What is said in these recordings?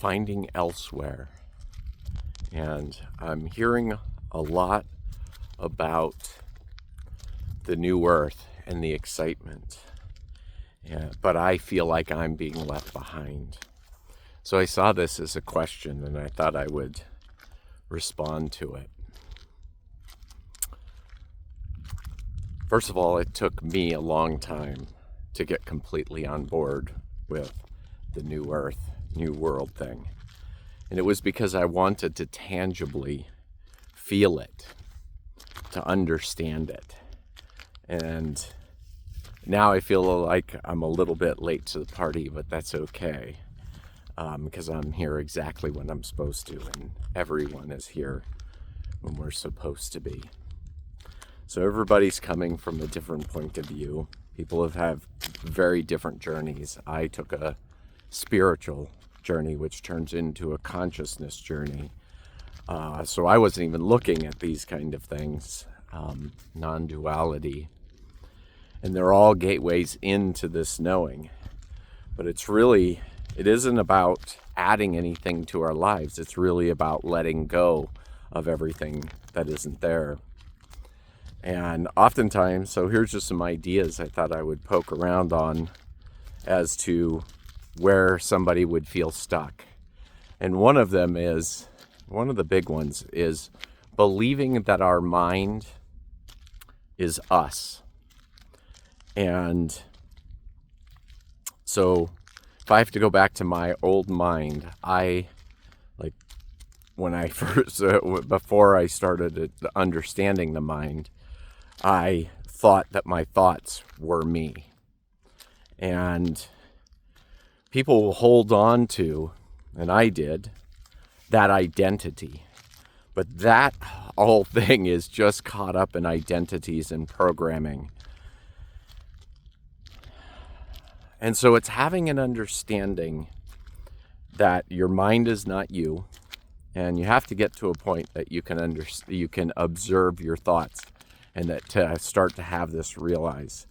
finding elsewhere. And I'm hearing a lot about the new earth and the excitement. Yeah, but I feel like I'm being left behind. So I saw this as a question and I thought I would respond to it. First of all, it took me a long time to get completely on board with the new earth, new world thing. And it was because I wanted to tangibly feel it, to understand it. And now I feel like I'm a little bit late to the party, but that's okay. Because I'm here exactly when I'm supposed to, and everyone is here when we're supposed to be. So everybody's coming from a different point of view. People have had very different journeys. I took a spiritual journey, which turns into a consciousness journey. So I wasn't even looking at these kind of things, non-duality. And they're all gateways into this knowing. But it isn't about adding anything to our lives. It's really about letting go of everything that isn't there. And oftentimes, so here's just some ideas I thought I would poke around on as to where somebody would feel stuck. And one of the big ones is believing that our mind is us. And so if I have to go back to my old mind, when I first, before I started understanding the mind, I thought that my thoughts were me. And people will hold on to, and I did, that identity. But that whole thing is just caught up in identities and programming. And so it's having an understanding that your mind is not you, and you have to get to a point that you can observe your thoughts, and that to start to have this realize.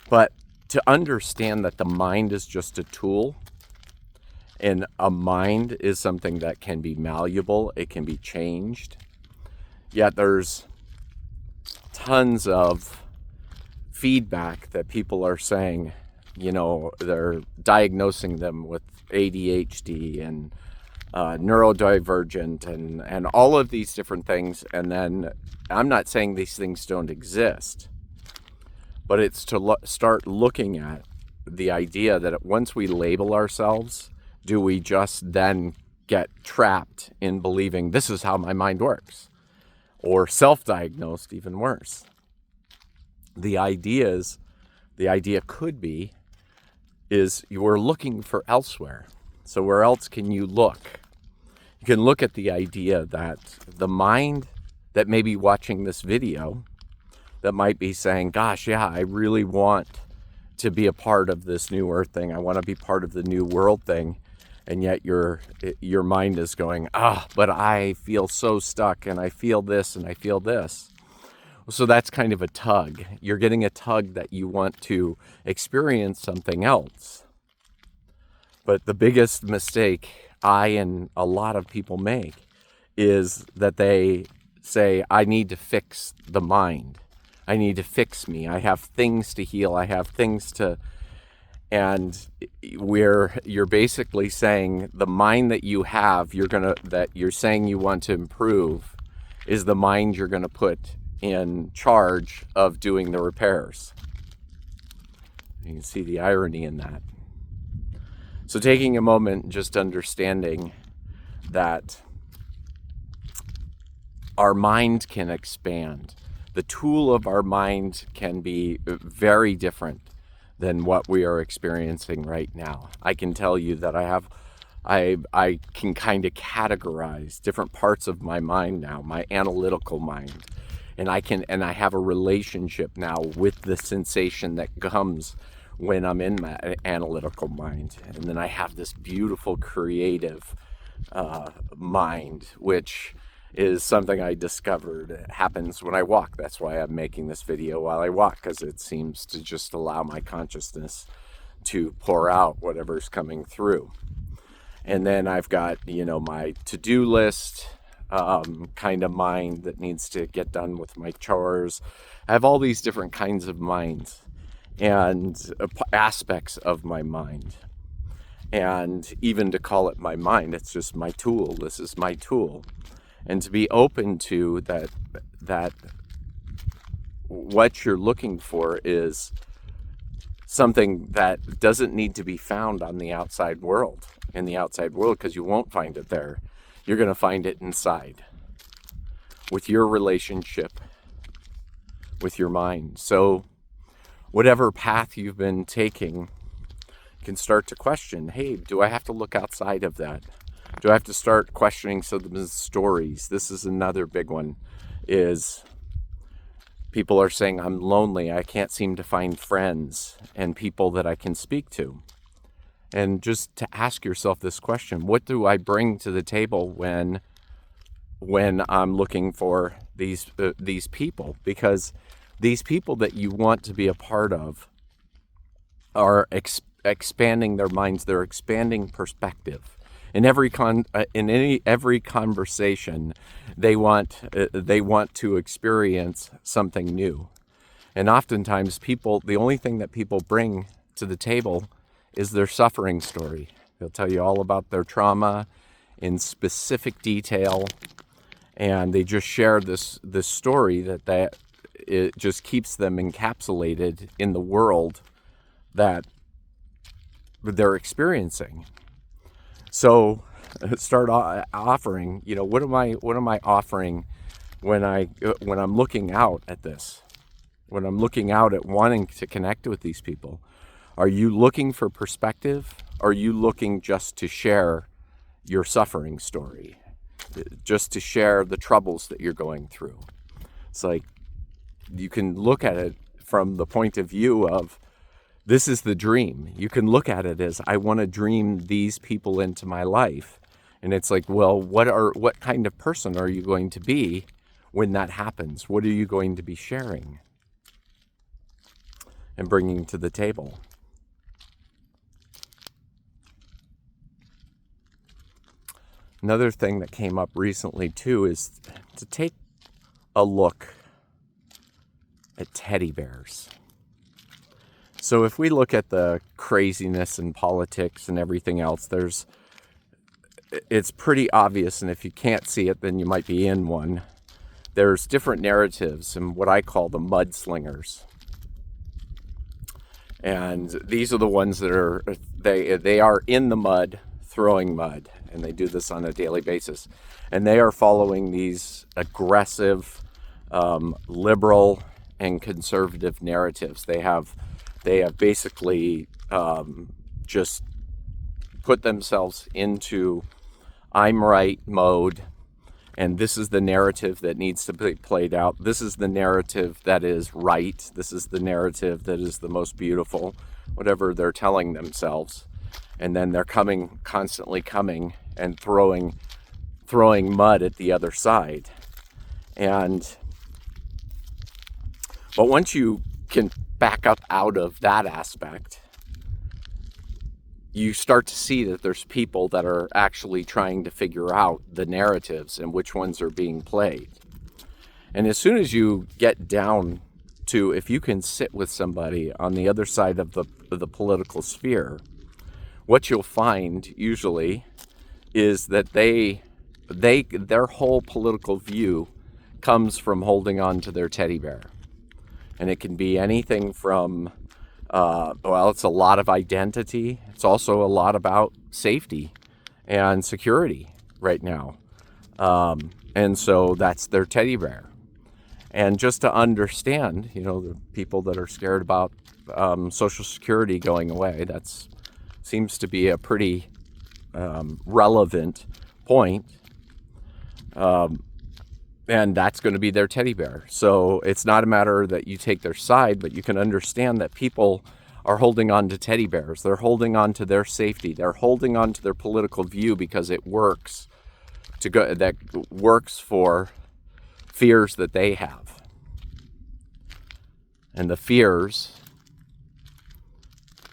But to understand that the mind is just a tool, and a mind is something that can be malleable, it can be changed. Yet there's tons of feedback that people are saying, they're diagnosing them with ADHD and neurodivergent and all of these different things. And then I'm not saying these things don't exist, but it's to start looking at the idea that once we label ourselves, do we just then get trapped in believing this is how my mind works, or self-diagnosed, even worse? The idea could be is you are looking for elsewhere. So where else can you look? You can look at the idea that the mind that may be watching this video that might be saying, gosh, yeah, I really want to be a part of this new earth thing. I want to be part of the new world thing. And yet your mind is going, but I feel so stuck and I feel this and I feel this. So that's kind of a tug. You're getting a tug that you want to experience something else. But the biggest mistake I and a lot of people make is that they say, I need to fix the mind. I need to fix me. I have things to heal. I have things to... And you're basically saying the mind that you have, that you're saying you want to improve, is the mind you're going to put in charge of doing the repairs. You can see the irony in that. So taking a moment, just understanding that our mind can expand. The tool of our mind can be very different than what we are experiencing right now. I can tell you that I can kind of categorize different parts of my mind now, my analytical mind. And I have a relationship now with the sensation that comes when I'm in my analytical mind. And then I have this beautiful creative mind, which is something I discovered. It happens when I walk. That's why I'm making this video while I walk, because it seems to just allow my consciousness to pour out whatever's coming through. And then I've got, my to-do list kind of mind that needs to get done with my chores. I have all these different kinds of minds and aspects of my mind. And even to call it my mind, it's just my tool. This is my tool. And to be open to that what you're looking for is something that doesn't need to be found on the outside world, because you won't find it there. You're going to find it inside with your relationship with your mind. So whatever path you've been taking, can start to question, hey, do I have to look outside of that? Do I have to start questioning some of the stories? This is another big one, is people are saying, I'm lonely. I can't seem to find friends and people that I can speak to. And just to ask yourself this question, what do I bring to the table when I'm looking for these people? Because these people that you want to be a part of are expanding their minds. They're expanding perspective. In every conversation, they want to experience something new. And oftentimes the only thing that people bring to the table is their suffering story. They'll tell you all about their trauma in specific detail, and they just share this story that it just keeps them encapsulated in the world that they're experiencing. So start offering, what am I offering when I'm looking out at this, when I'm looking out at wanting to connect with these people? Are you looking for perspective? Are you looking just to share your suffering story, just to share the troubles that you're going through? It's like, you can look at it from the point of view of, this is the dream. You can look at it as, I want to dream these people into my life. And it's like, well, what kind of person are you going to be when that happens? What are you going to be sharing and bringing to the table? Another thing that came up recently too is to take a look at teddy bears. So if we look at the craziness in politics and everything else, it's pretty obvious, and if you can't see it, then you might be in one. There's different narratives and what I call the mudslingers. And these are the ones that they are in the mud, throwing mud, and they do this on a daily basis. And they are following these aggressive, liberal and conservative narratives. They have basically just put themselves into I'm right mode, and this is the narrative that needs to be played out. This is the narrative that is right. This is the narrative that is the most beautiful, whatever they're telling themselves. And then they're constantly coming and throwing mud at the other side. But once you can back up out of that aspect, you start to see that there's people that are actually trying to figure out the narratives and which ones are being played. And as soon as you get down to, if you can sit with somebody on the other side of the political sphere, what you'll find usually is that their whole political view comes from holding on to their teddy bear. And it can be anything from, it's a lot of identity. It's also a lot about safety and security right now. And so that's their teddy bear. And just to understand, the people that are scared about Social Security going away, that's seems to be a pretty relevant point. And that's going to be their teddy bear. So it's not a matter that you take their side, but you can understand that people are holding on to teddy bears. They're holding on to their safety. They're holding on to their political view because it works that works for fears that they have. And the fears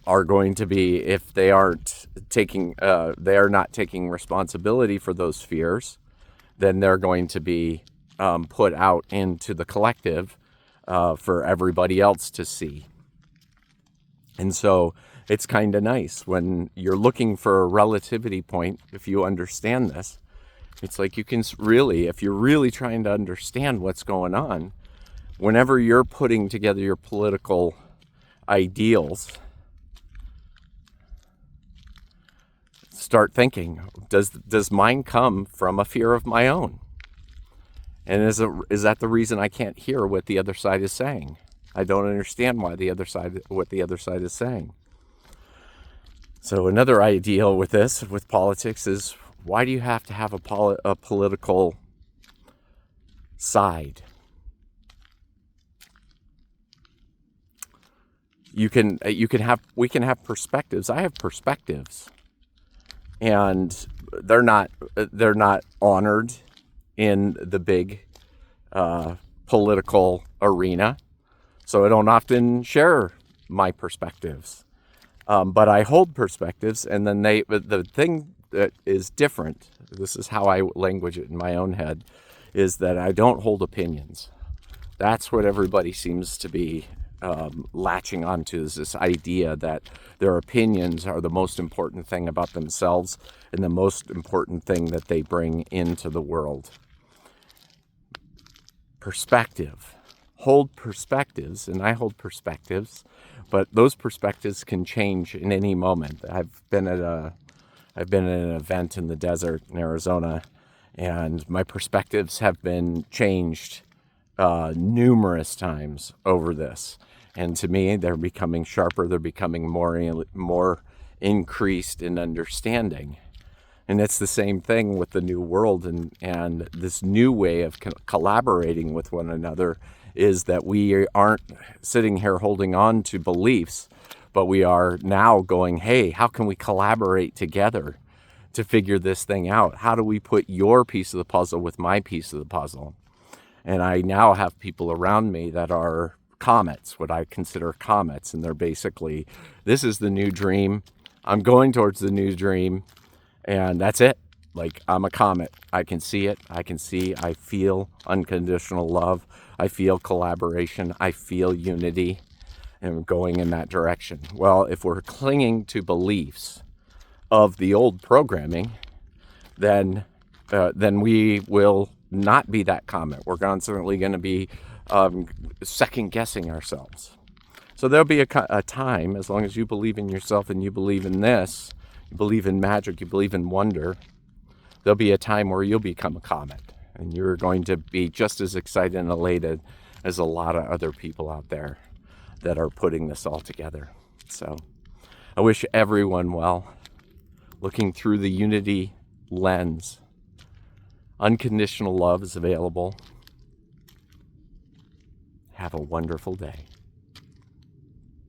are going to be, if they aren't not taking responsibility for those fears, then they're going to be put out into the collective for everybody else to see. And so it's kind of nice when you're looking for a relativity point. If you understand this, it's like you can really, if you're really trying to understand what's going on, whenever you're putting together your political ideals, start thinking, does mine come from a fear of my own? And is that the reason I can't hear what the other side is saying? I don't understand what the other side is saying. So another ideal with this, with politics, is why do you have to have a political side? We can have perspectives. I have perspectives, and they're not honored in the big political arena. So I don't often share my perspectives, but I hold perspectives, and then the thing that is different, this is how I language it in my own head, is that I don't hold opinions. That's what everybody seems to be latching onto, is this idea that their opinions are the most important thing about themselves and the most important thing that they bring into the world. Perspective. Hold perspectives, and I hold perspectives, but those perspectives can change in any moment. I've been at an event in the desert in Arizona, and my perspectives have been changed numerous times over this. And to me, they're becoming sharper. They're becoming more increased in understanding. And it's the same thing with the new world and this new way of collaborating with one another, is that we aren't sitting here holding on to beliefs, but we are now going, hey, how can we collaborate together to figure this thing out? How do we put your piece of the puzzle with my piece of the puzzle? And I now have people around me that are comets, what I consider comets, and they're basically, this is the new dream. I'm going towards the new dream, and that's it. Like, I'm a comet. I can see it. I feel unconditional love. I feel collaboration. I feel unity, and going in that direction. Well, if we're clinging to beliefs of the old programming, then we will not be that comet. We're constantly going to be second guessing ourselves. So there'll be a time, as long as you believe in yourself and you believe in this, you believe in magic, you believe in wonder, there'll be a time where you'll become a comet, and you're going to be just as excited and elated as a lot of other people out there that are putting this all together. So I wish everyone well, looking through the unity lens. Unconditional love is available. Have a wonderful day.